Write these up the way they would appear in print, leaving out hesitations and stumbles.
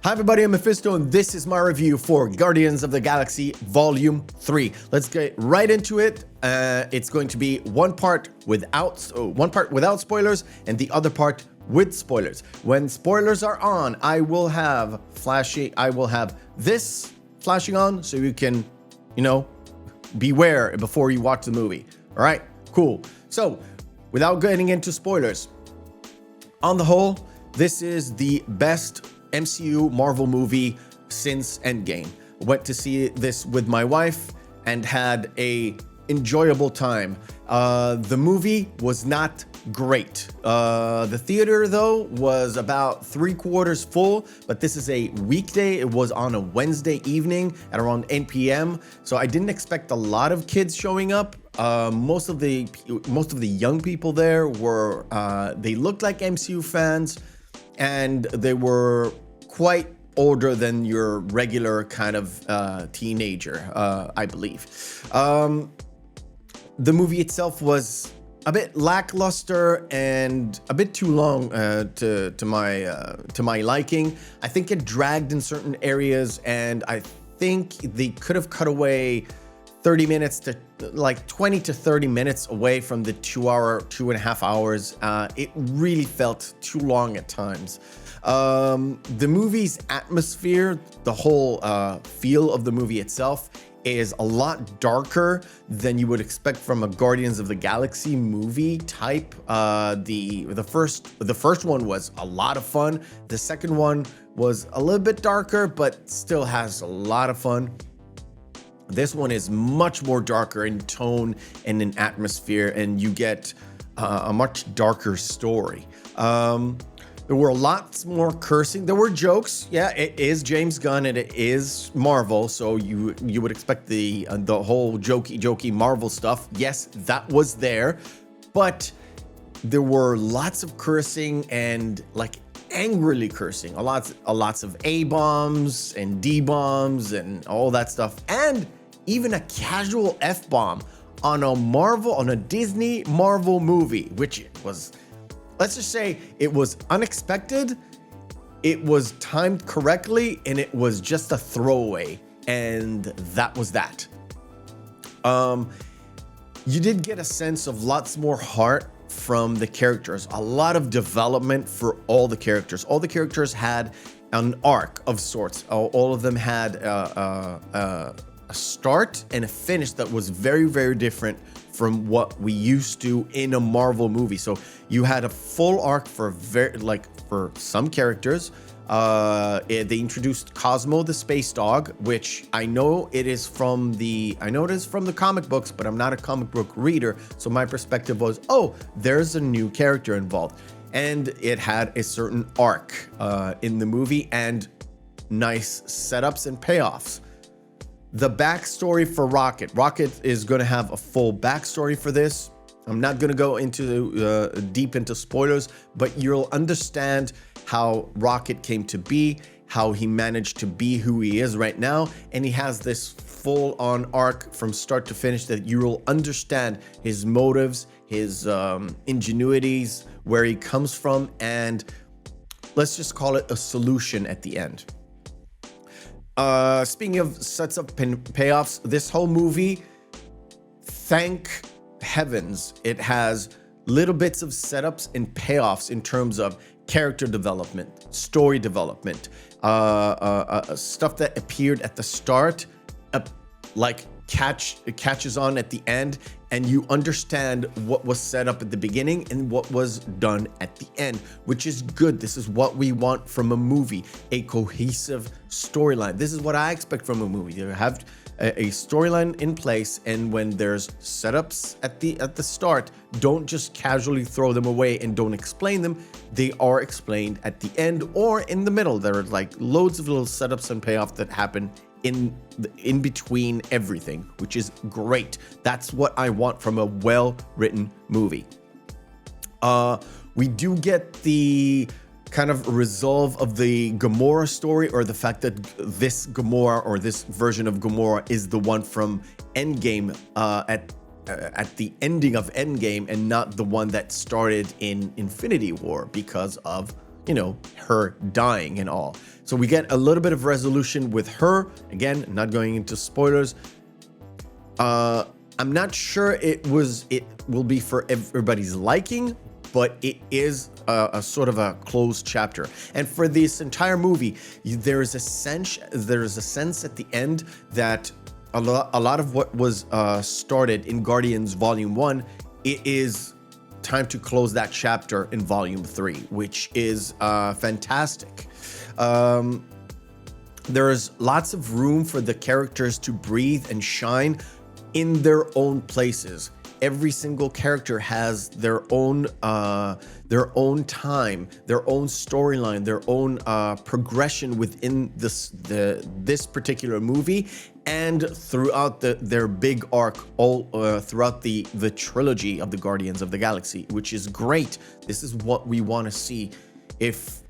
Hi everybody, I'm Mephisto and this is my review for Guardians of the Galaxy Volume 3. Let's get right into it. It's going to be one part without spoilers and the other part with spoilers. When spoilers are on, I will have this flashing on so you can, beware before you watch the movie. All right, cool. So, without getting into spoilers, on the whole, this is the best MCU Marvel movie since Endgame. Went to see this with my wife and had a enjoyable time. The movie was not great. The theater though was about 3/4 full, but this is a weekday. It was on a Wednesday evening at around 8 p.m. So I didn't expect a lot of kids showing up. Most of the young people there were they looked like MCU fans, and they were quite older than your regular kind of teenager, I believe. The movie itself was a bit lackluster and a bit too long to my liking. I think it dragged in certain areas, and I think they could have cut away 30 minutes to like 20 to 30 minutes away from the 2.5 hours. It really felt too long at times. The movie's atmosphere, the whole feel of the movie itself is a lot darker than you would expect from a Guardians of the Galaxy movie type. The first one was a lot of fun. The second one was a little bit darker, but still has a lot of fun. This one is much more darker in tone and in atmosphere, and you get a much darker story. There were lots more cursing. There were jokes. Yeah, it is James Gunn and it is Marvel, so you would expect the whole jokey Marvel stuff. Yes, that was there, but there were lots of cursing and like angrily cursing. A lots of A-bombs and D-bombs and all that stuff, and even a casual F-bomb on a Disney Marvel movie, which was, let's just say, it was unexpected, it was timed correctly, and it was just a throwaway, and that was that. You did get a sense of lots more heart from the characters, a lot of development for all the characters. All the characters had an arc of sorts. All of them had a start and a finish that was very, very different from what we used to in a Marvel movie. So you had a full arc for some characters. They introduced Cosmo the space dog, which I know it is from the comic books, but I'm not a comic book reader, so my perspective was, oh, there's a new character involved, and it had a certain arc in the movie and nice setups and payoffs. The backstory for Rocket. Rocket is going to have a full backstory for this. I'm not going to go into deep into spoilers, but you'll understand how Rocket came to be, how he managed to be who he is right now, and he has this full-on arc from start to finish that you will understand his motives, his ingenuities, where he comes from, and let's just call it a solution at the end. Speaking of sets of payoffs, this whole movie, thank heavens, it has little bits of setups and payoffs in terms of character development, story development, stuff that appeared at the start, catches on at the end, and you understand what was set up at the beginning and what was done at the end, which is good. This is what we want from a movie, a cohesive storyline. This is what I expect from a movie. You have a storyline in place, and when there's setups at the start, don't just casually throw them away and don't explain them. They are explained at the end or in the middle. There are like loads of little setups and payoffs that happen in between everything, which is great. That's what I want from a well-written movie. We do get the kind of resolve of the Gamora story, or the fact that this Gamora or this version of Gamora is the one from Endgame at the ending of Endgame and not the one that started in Infinity War because of her dying and all. So we get a little bit of resolution with her. Again, not going into spoilers. I'm not sure it will be for everybody's liking, but it is a sort of a closed chapter. And for this entire movie, there is a sense at the end that a lot of what was started in Guardians Volume 1, it is time to close that chapter in Volume 3, which is fantastic. There is lots of room for the characters to breathe and shine in their own places. Every single character has their own time, their own storyline, their own progression within this particular movie, and throughout their big arc, all throughout the trilogy of the Guardians of the Galaxy, which is great. This is what we want to see. If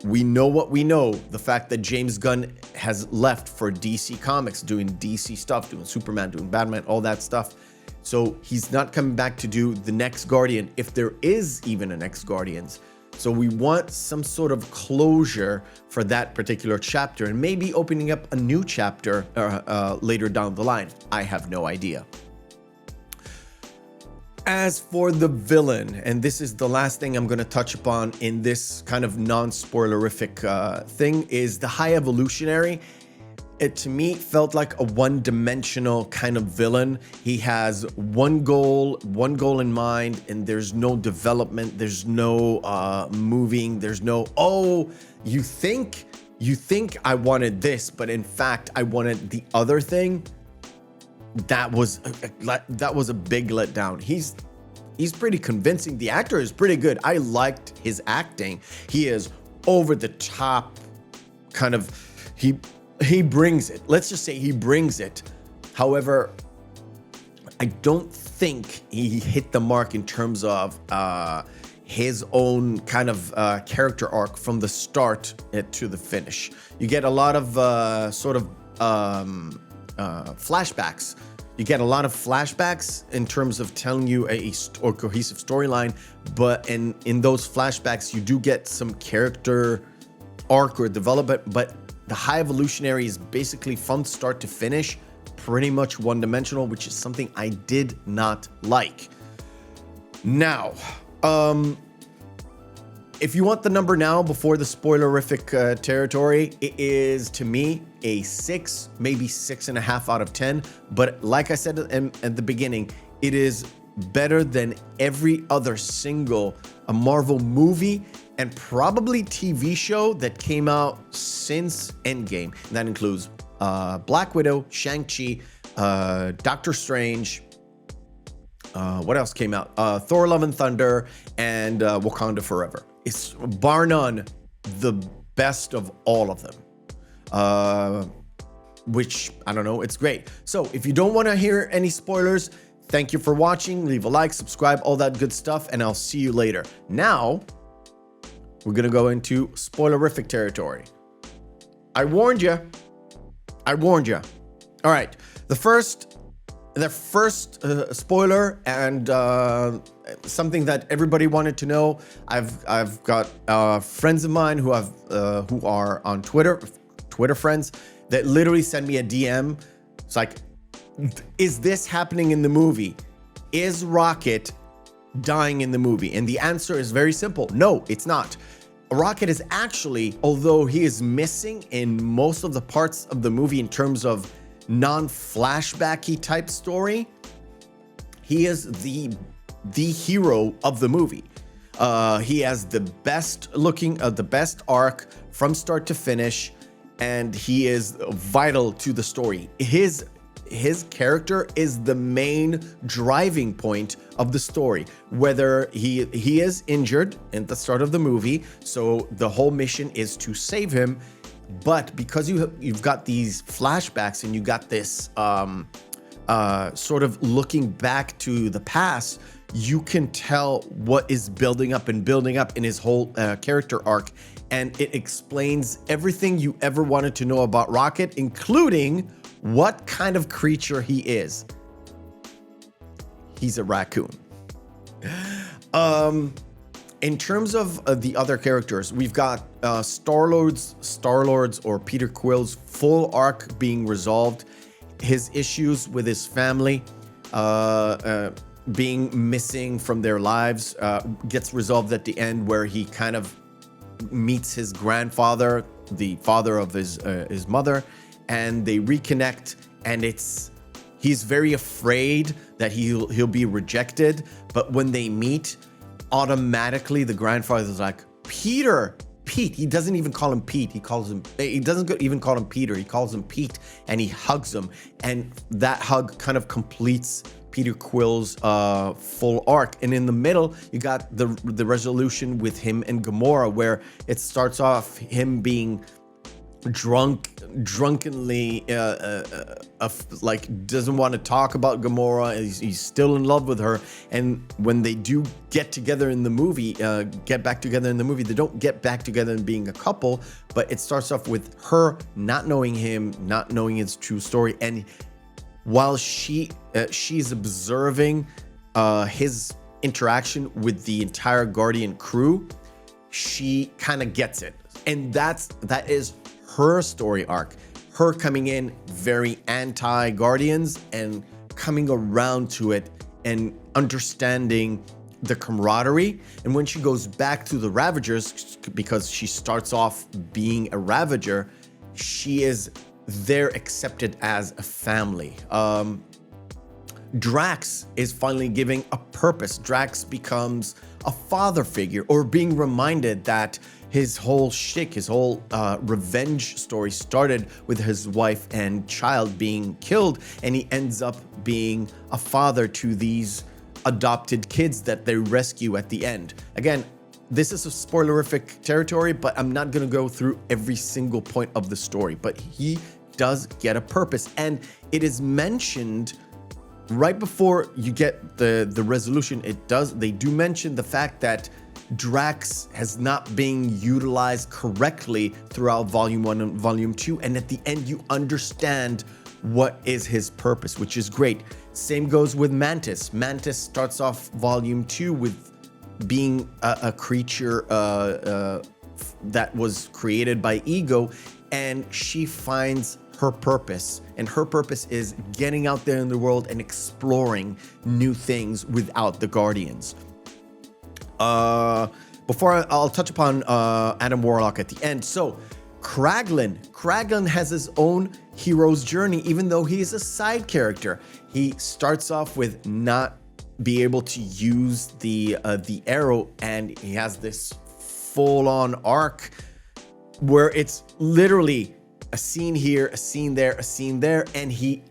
we know what we know, the fact that James Gunn has left for DC Comics, doing DC stuff, doing Superman, doing Batman, all that stuff. So he's not coming back to do the next Guardian, if there is even a next Guardians. So we want some sort of closure for that particular chapter, and maybe opening up a new chapter later down the line. I have no idea. As for the villain, and this is the last thing I'm going to touch upon in this kind of non-spoilerific thing, is the High Evolutionary. It, to me, felt like a one-dimensional kind of villain. He has one goal in mind, and there's no development, there's no moving, there's no, oh, you think I wanted this, but in fact, I wanted the other thing. That was a big letdown. He's pretty convincing. The actor is pretty good. I liked his acting. He is over the top, kind of, he brings it. Let's just say he brings it. However, I don't think he hit the mark in terms of his own kind of character arc from the start to the finish. You get a lot of flashbacks. You get a lot of flashbacks in terms of telling you a cohesive storyline, but in those flashbacks, you do get some character arc or development, but the High Evolutionary is basically from start to finish, pretty much one-dimensional, which is something I did not like. Now, if you want the number now before the spoilerific territory, it is, to me, a 6, maybe 6.5 out of 10. But like I said at the beginning, it is better than every other single Marvel movie and probably TV show that came out since Endgame. And that includes Black Widow, Shang-Chi, Doctor Strange. What else came out? Thor: Love and Thunder, and Wakanda Forever. It's bar none the best of all of them. Which, I don't know, it's great. So if you don't want to hear any spoilers, thank you for watching. Leave a like, subscribe, all that good stuff, and I'll see you later. Now, we're going to go into spoilerific territory. I warned you. All right. The first spoiler, and something that everybody wanted to know. I've got friends of mine who are on Twitter friends, that literally send me a DM. It's like, is this happening in the movie? Is Rocket dying in the movie? And the answer is very simple. No, it's not. Rocket is actually, although he is missing in most of the parts of the movie in terms of non-flashbacky type story, he is the hero of the movie. He has the best arc from start to finish, and he is vital to the story. His character is the main driving point of the story. Whether he is injured at the start of the movie, so the whole mission is to save him. But because you've got these flashbacks and you got this sort of looking back to the past, you can tell what is building up in his whole character arc, and it explains everything you ever wanted to know about Rocket, including what kind of creature he is. He's a raccoon. In terms of the other characters, we've got Star-Lord's or Peter Quill's full arc being resolved. His issues with his family being missing from their lives gets resolved at the end, where he kind of meets his grandfather, the father of his mother, and they reconnect. And he's very afraid that he'll be rejected, but when they meet, automatically the grandfather's like, Pete. He doesn't even call him Pete. He doesn't even call him Peter. He calls him Pete, and he hugs him. And that hug kind of completes Peter Quill's full arc. And in the middle, you got the resolution with him and Gamora, where it starts off him being drunkenly like doesn't want to talk about Gamora. He's still in love with her, and when they do get together in the movie, get back together in the movie, they don't get back together and being a couple, but it starts off with her not knowing him, not knowing his true story, and while she's observing his interaction with the entire Guardian crew, she kind of gets it, and that is her story arc, her coming in very anti-Guardians and coming around to it and understanding the camaraderie. And when she goes back to the Ravagers, because she starts off being a Ravager, she is there accepted as a family. Drax is finally giving a purpose. Drax becomes a father figure, or being reminded that his whole shtick, his whole revenge story started with his wife and child being killed, and he ends up being a father to these adopted kids that they rescue at the end. Again, this is a spoilerific territory, but I'm not going to go through every single point of the story, but he does get a purpose, and it is mentioned right before you get the resolution. They do mention the fact that Drax has not been utilized correctly throughout Volume 1 and Volume 2, and at the end you understand what is his purpose, which is great. Same goes with Mantis. Mantis starts off Volume 2 with being a creature that was created by Ego, and she finds her purpose, and her purpose is getting out there in the world and exploring new things without the Guardians. Before I'll touch upon Adam Warlock at the end. So Kraglin has his own hero's journey, even though he is a side character. He starts off with not be able to use the arrow, and he has this full-on arc where it's literally a scene here, a scene there, a scene there, and he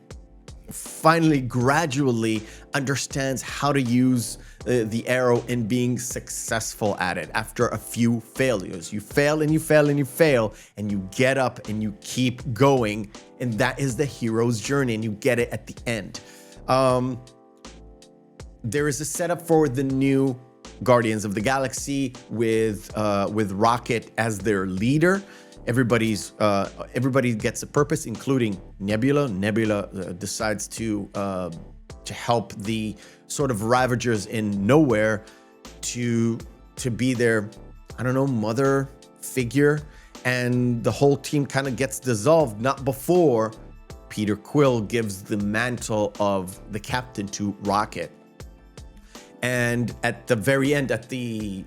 finally gradually understands how to use the arrow and being successful at it after a few failures. You fail and you fail and you fail, and you get up and you keep going, and that is the hero's journey, and you get it at the end. There is a setup for the new Guardians of the Galaxy with Rocket as their leader. Everybody gets a purpose, including Nebula. Nebula decides to help the sort of Ravagers in nowhere to be their, I don't know, mother figure, and the whole team kind of gets dissolved, not before Peter Quill gives the mantle of the captain to Rocket. And at the very end, at the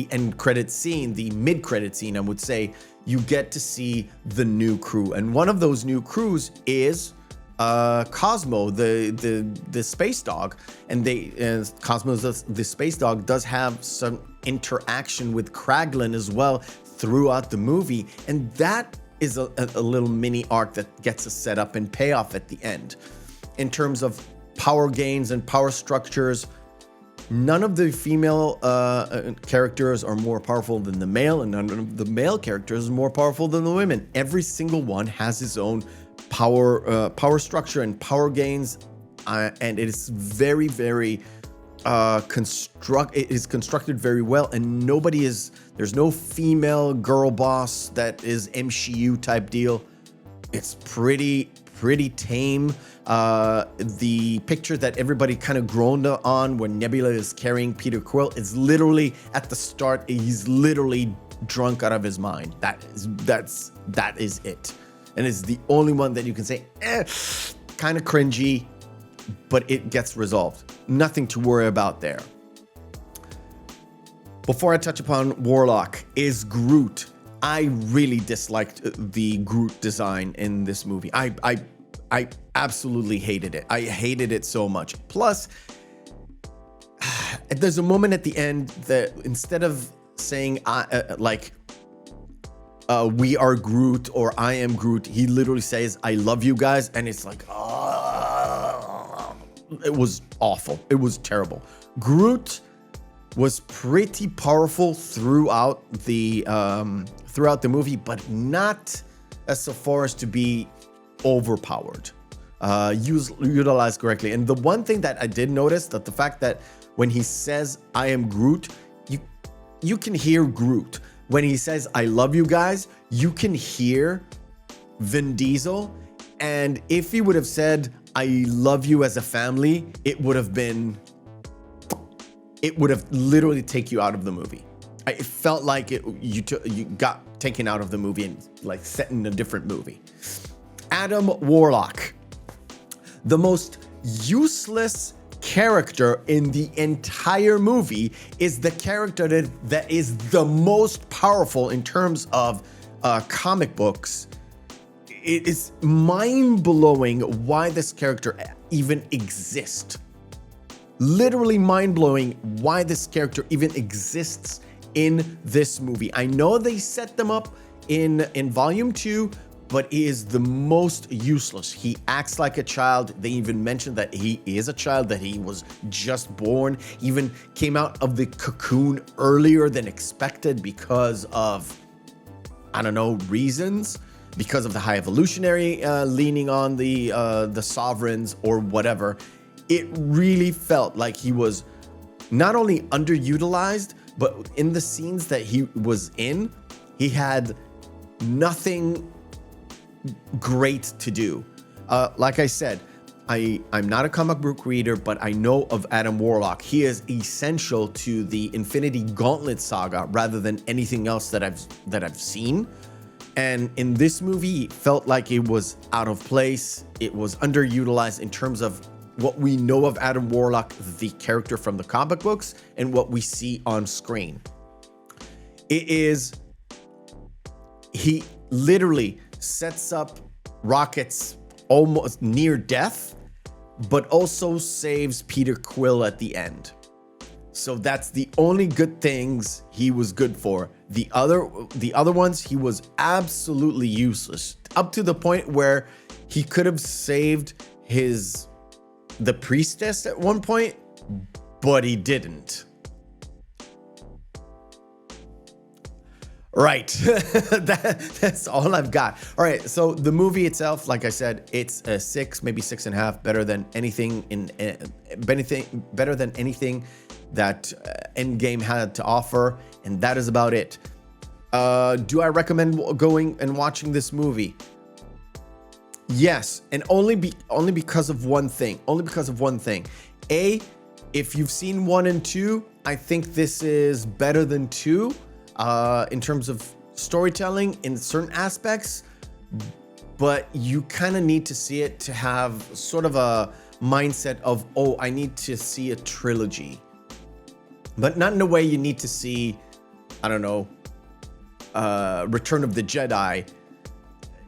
end credit scene, the mid credit scene, I would say, you get to see the new crew, and one of those new crews is Cosmo, the space dog, and Cosmo, the space dog, does have some interaction with Kraglin as well throughout the movie, and that is a little mini arc that gets us set up and payoff at the end. In terms of power gains and power structures, none of the female characters are more powerful than the male, and none of the male characters are more powerful than the women. Every single one has his own power structure and power gains, and it is very, very it is constructed very well, and there's no female girl boss that is MCU type deal. It's pretty pretty tame. The picture that everybody kind of groaned on when Nebula is carrying Peter Quill is literally at the start. He's literally drunk out of his mind. That is it, and it's the only one that you can say, kind of cringy, but it gets resolved. Nothing to worry about there. Before I touch upon Warlock, is Groot. I really disliked the Groot design in this movie. I absolutely hated it. I hated it so much. Plus, there's a moment at the end that instead of saying we are Groot or I am Groot, he literally says, I love you guys. And it's like, it was awful. It was terrible. Groot was pretty powerful throughout the movie, but not as so far as to be overpowered. Utilized correctly. And the one thing that I did notice, that the fact that when he says I am Groot, you can hear Groot. When he says I love you guys, you can hear Vin Diesel. And if he would have said I love you as a family, it would have literally take you out of the movie. It felt like you got taken out of the movie and like set in a different movie. Adam Warlock, the most useless character in the entire movie, is the character that is the most powerful in terms of comic books. It is mind-blowing why this character even exists. Literally mind-blowing why this character even exists in this movie. I know they set them up in volume 2, but he is the most useless. He acts like a child. They even mentioned that he is a child, that he was just born, even came out of the cocoon earlier than expected because of, I don't know, reasons, because of the high evolutionary leaning on the sovereigns or whatever. It really felt like he was not only underutilized, but in the scenes that he was in, he had nothing great to do. Like I said, I'm not a comic book reader, but I know of Adam Warlock. He is essential to the Infinity Gauntlet saga rather than anything else that I've seen. And in this movie, it felt like it was out of place. It was underutilized in terms of what we know of Adam Warlock, the character from the comic books, and what we see on screen. He literally sets up Rocket's almost near death, but also saves Peter Quill at the end. So that's the only good things he was good for. The other ones, he was absolutely useless, up to the point where he could have saved the priestess at one point, but he didn't. Right. That's all I've got. All right. So the movie itself, like I said, it's a 6, maybe 6.5, better than anything that Endgame had to offer, and that is about it. Do I recommend going and watching this movie? Yes, and only because of one thing. A, if you've seen 1 and 2, I think this is better than 2 in terms of storytelling in certain aspects, but you kind of need to see it to have sort of a mindset of, oh, I need to see a trilogy. But not in a way you need to see, I don't know, Return of the Jedi.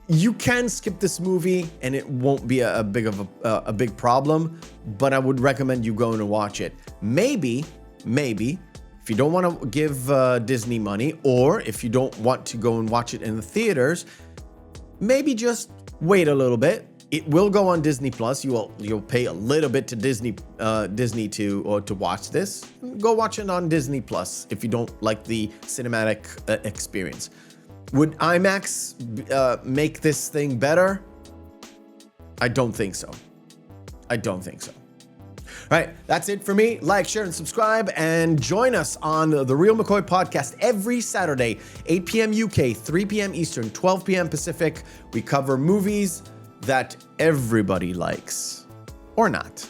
You can skip this movie and it won't be a big problem, but I would recommend you going to watch it. Maybe, if you don't want to give Disney money, or if you don't want to go and watch it in the theaters, maybe just wait a little bit. It will go on Disney Plus. You'll pay a little bit to Disney to watch this. Go watch it on Disney Plus if you don't like the cinematic experience. Would IMAX make this thing better? I don't think so. All right, that's it for me. Like, share, and subscribe, and join us on the Real McCoy podcast every Saturday, 8 p.m. UK, 3 p.m. Eastern, 12 p.m. Pacific. We cover movies, that everybody likes. Or not.